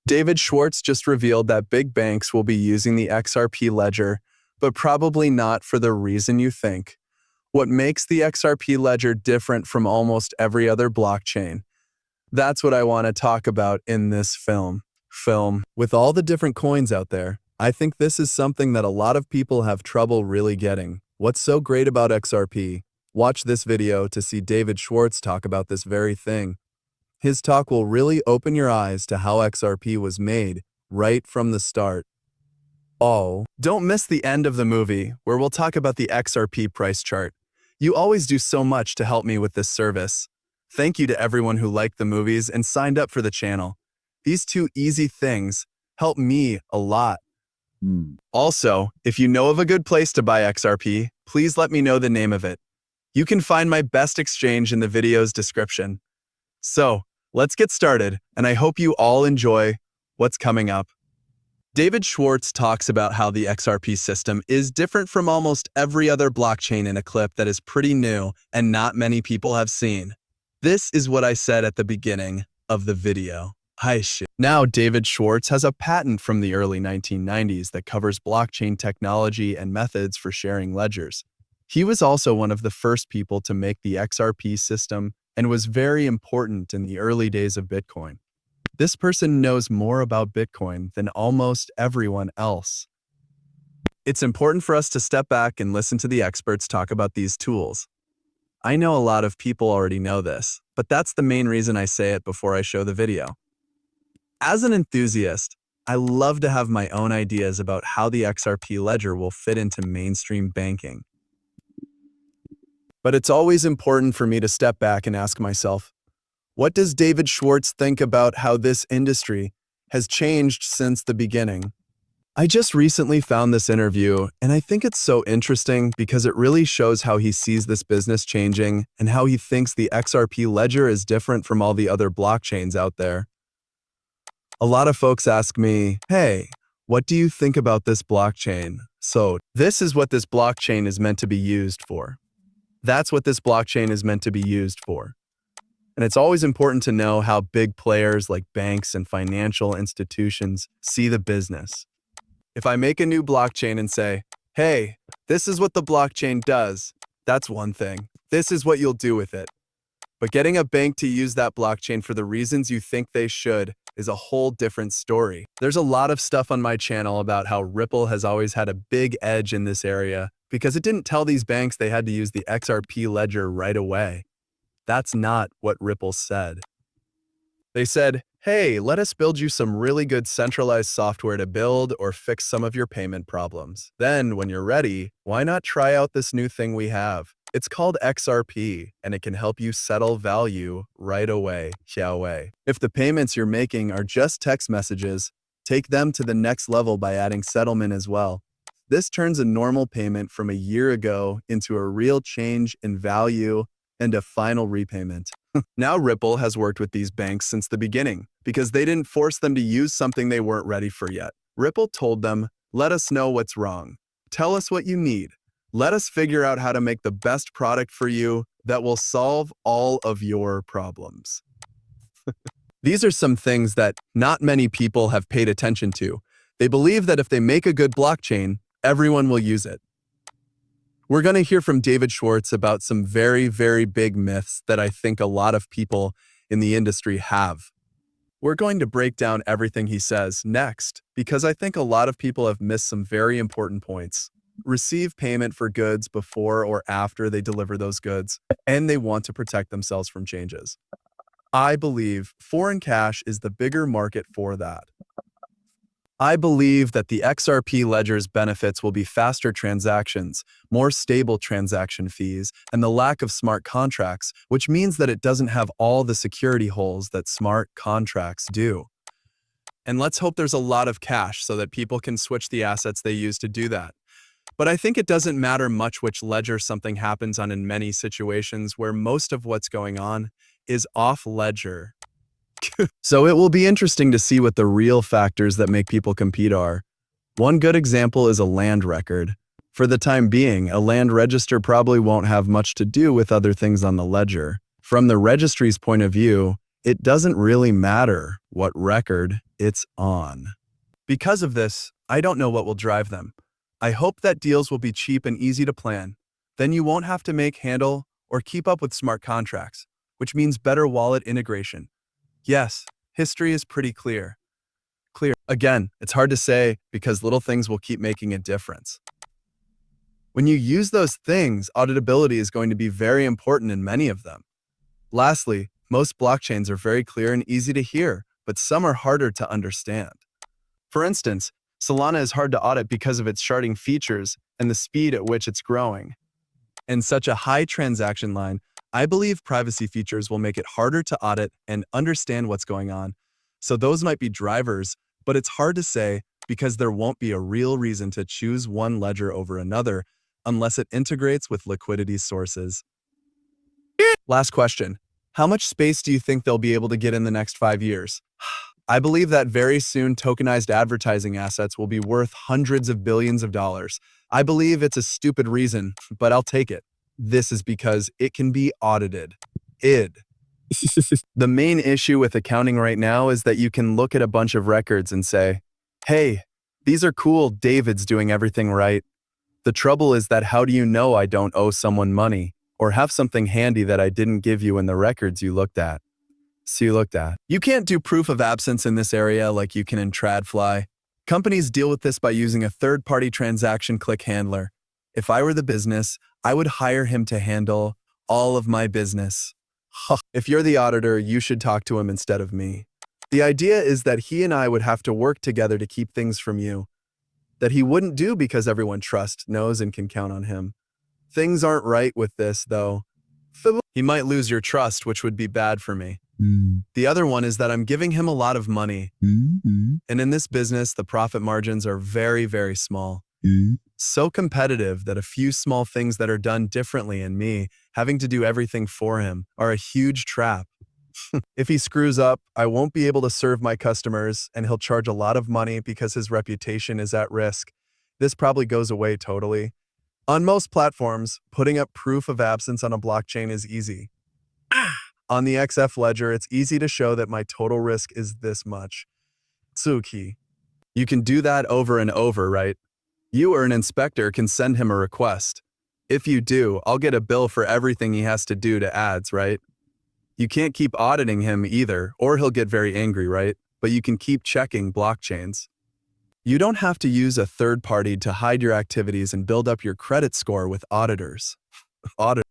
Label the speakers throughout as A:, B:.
A: David Schwartz just revealed that big banks will be using the XRP ledger, but probably not for the reason you think. What makes the XRP ledger different from almost every other blockchain? That's what I want to talk about in this film. With all the different coins out there, I think this is something that a lot of people have trouble really getting. What's so great about XRP? Watch this video to see David Schwartz talk about this very thing. His talk will really open your eyes to how XRP was made right from the start. Oh, don't miss the end of the movie where we'll talk about the XRP price chart. You always do so much to help me with this service. Thank you to everyone who liked the movies and signed up for the channel. These two easy things help me a lot. Also, if you know of a good place to buy XRP, please let me know the name of it. You can find my best exchange in the video's description. So, let's get started, and I hope you all enjoy what's coming up. David Schwartz talks about how the XRP system is different from almost every other blockchain in a clip that is pretty new and not many people have seen. This is what I said at the beginning of the video. Now, David Schwartz has a patent from the early 1990s that covers blockchain technology and methods for sharing ledgers. He was also one of the first people to make the XRP system and was very important in the early days of Bitcoin. This person knows more about Bitcoin than almost everyone else. It's important for us to step back and listen to the experts talk about these tools. I know a lot of people already know this, but that's the main reason I say it before I show the video. As an enthusiast, I love to have my own ideas about how the XRP ledger will fit into mainstream banking. But it's always important for me to step back and ask myself, what does David Schwartz think about how this industry has changed since the beginning? I just recently found this interview, and I think it's so interesting because it really shows how he sees this business changing and how he thinks the XRP ledger is different from all the other blockchains out there. A lot of folks ask me, hey, what do you think about this blockchain? So this is what this blockchain is meant to be used for. That's what this blockchain is meant to be used for. And it's always important to know how big players like banks and financial institutions see the business. If I make a new blockchain and say, hey, this is what the blockchain does, that's one thing. This is what you'll do with it. But getting a bank to use that blockchain for the reasons you think they should is a whole different story. There's a lot of stuff on my channel about how Ripple has always had a big edge in this area because it didn't tell these banks they had to use the XRP ledger right away. That's not what Ripple said. They said, hey, let us build you some really good centralized software to build or fix some of your payment problems. Then, when you're ready, why not try out this new thing we have? It's called XRP, and it can help you settle value right away. If the payments you're making are just text messages, take them to the next level by adding settlement as well. This turns a normal payment from a year ago into a real change in value and a final repayment. Now Ripple has worked with these banks since the beginning because they didn't force them to use something they weren't ready for yet. Ripple told them, let us know what's wrong. Tell us what you need. Let us figure out how to make the best product for you that will solve all of your problems. These are some things that not many people have paid attention to. They believe that if they make a good blockchain, everyone will use it. We're going to hear from David Schwartz about some very, very big myths that I think a lot of people in the industry have. We're going to break down everything he says next because I think a lot of people have missed some very important points. Receive payment for goods before or after they deliver those goods, and they want to protect themselves from changes. I believe foreign cash is the bigger market for that. I believe that the XRP ledger's benefits will be faster transactions, more stable transaction fees, and the lack of smart contracts, which means that it doesn't have all the security holes that smart contracts do. And let's hope there's a lot of cash so that people can switch the assets they use to do that. But I think it doesn't matter much which ledger something happens on in many situations where most of what's going on is off ledger. So it will be interesting to see what the real factors that make people compete are. One good example is a land record. For the time being, a land register probably won't have much to do with other things on the ledger. From the registry's point of view, It doesn't really matter what record it's on. Because of this, I don't know what will drive them. I hope that deals will be cheap and easy to plan. Then you won't have to handle or keep up with smart contracts, which means better wallet integration. Yes, history is pretty clear. Again, it's hard to say because little things will keep making a difference. When you use those things, auditability is going to be very important in many of them. Lastly, most blockchains are very clear and easy to hear, but some are harder to understand. For instance, Solana is hard to audit because of its sharding features and the speed at which it's growing. In such a high transaction line, I believe privacy features will make it harder to audit and understand what's going on. So those might be drivers, but it's hard to say because there won't be a real reason to choose one ledger over another unless it integrates with liquidity sources. Last question. How much space do you think they'll be able to get in the next 5 years? I believe that very soon tokenized advertising assets will be worth hundreds of billions of dollars. I believe it's a stupid reason, but I'll take it. This is because it can be audited. The main issue with accounting right now is that you can look at a bunch of records and say, hey, these are cool, David's doing everything right. The trouble is that how do you know I don't owe someone money or have something handy that I didn't give you in the records you looked at? You can't do proof of absence in this area like you can in TradFi. Companies deal with this by using a third-party transaction click handler. If I were the business, I would hire him to handle all of my business. If you're the auditor, you should talk to him instead of me. The idea is that he and I would have to work together to keep things from you. That he wouldn't do because everyone trusts, knows, and can count on him. Things aren't right with this, though. He might lose your trust, which would be bad for me. The other one is that I'm giving him a lot of money. And in this business, the profit margins are very, very small. So competitive that a few small things that are done differently and me having to do everything for him are a huge trap. If he screws up, I won't be able to serve my customers and he'll charge a lot of money because his reputation is at risk. This probably goes away totally. On most platforms, putting up proof of absence on a blockchain is easy. On the XF ledger, it's easy to show that my total risk is this much. Tsuki. You can do that over and over, right? You or an inspector can send him a request. If you do, I'll get a bill for everything he has to do to ads, right? You can't keep auditing him either, or he'll get very angry, right? But you can keep checking blockchains. You don't have to use a third party to hide your activities and build up your credit score with auditors.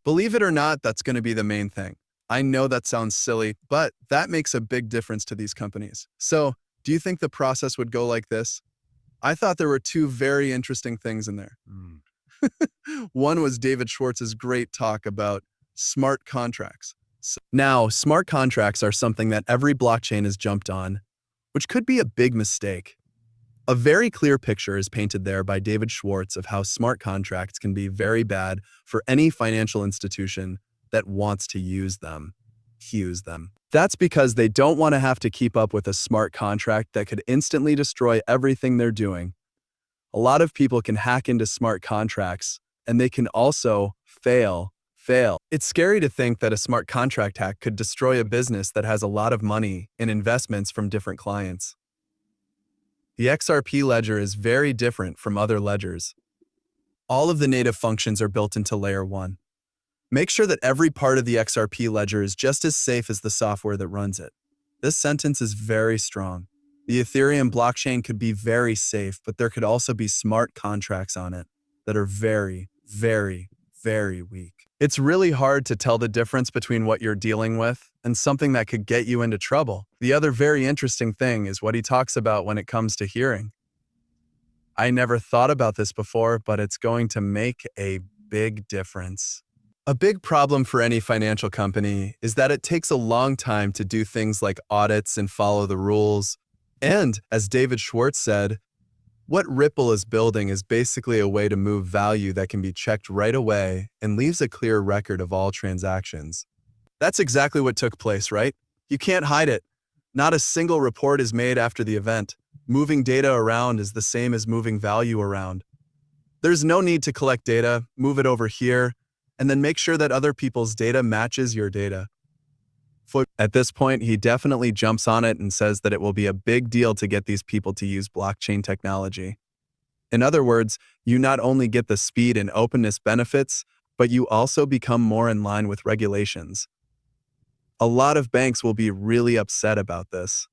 A: Believe it or not, that's going to be the main thing. I know that sounds silly, but that makes a big difference to these companies. So, do you think the process would go like this? I thought there were two very interesting things in there. One was David Schwartz's great talk about smart contracts. Now, smart contracts are something that every blockchain has jumped on, which could be a big mistake. A very clear picture is painted there by David Schwartz of how smart contracts can be very bad for any financial institution that wants to use them. That's because they don't want to have to keep up with a smart contract that could instantly destroy everything they're doing. A lot of people can hack into smart contracts, and they can also fail. It's scary to think that a smart contract hack could destroy a business that has a lot of money and investments from different clients. The XRP ledger is very different from other ledgers. All of the native functions are built into layer 1. Make sure that every part of the XRP ledger is just as safe as the software that runs it. This sentence is very strong. The Ethereum blockchain could be very safe, but there could also be smart contracts on it that are very, very, very weak. It's really hard to tell the difference between what you're dealing with and something that could get you into trouble. The other very interesting thing is what he talks about when it comes to hearing. I never thought about this before, but it's going to make a big difference. A big problem for any financial company is that it takes a long time to do things like audits and follow the rules. And, as David Schwartz said, what Ripple is building is basically a way to move value that can be checked right away and leaves a clear record of all transactions. That's exactly what took place, right? You can't hide it. Not a single report is made after the event. Moving data around is the same as moving value around. There's no need to collect data, move it over here, and then make sure that other people's data matches your data. At this point, he definitely jumps on it and says that it will be a big deal to get these people to use blockchain technology. In other words, you not only get the speed and openness benefits, but you also become more in line with regulations. A lot of banks will be really upset about this.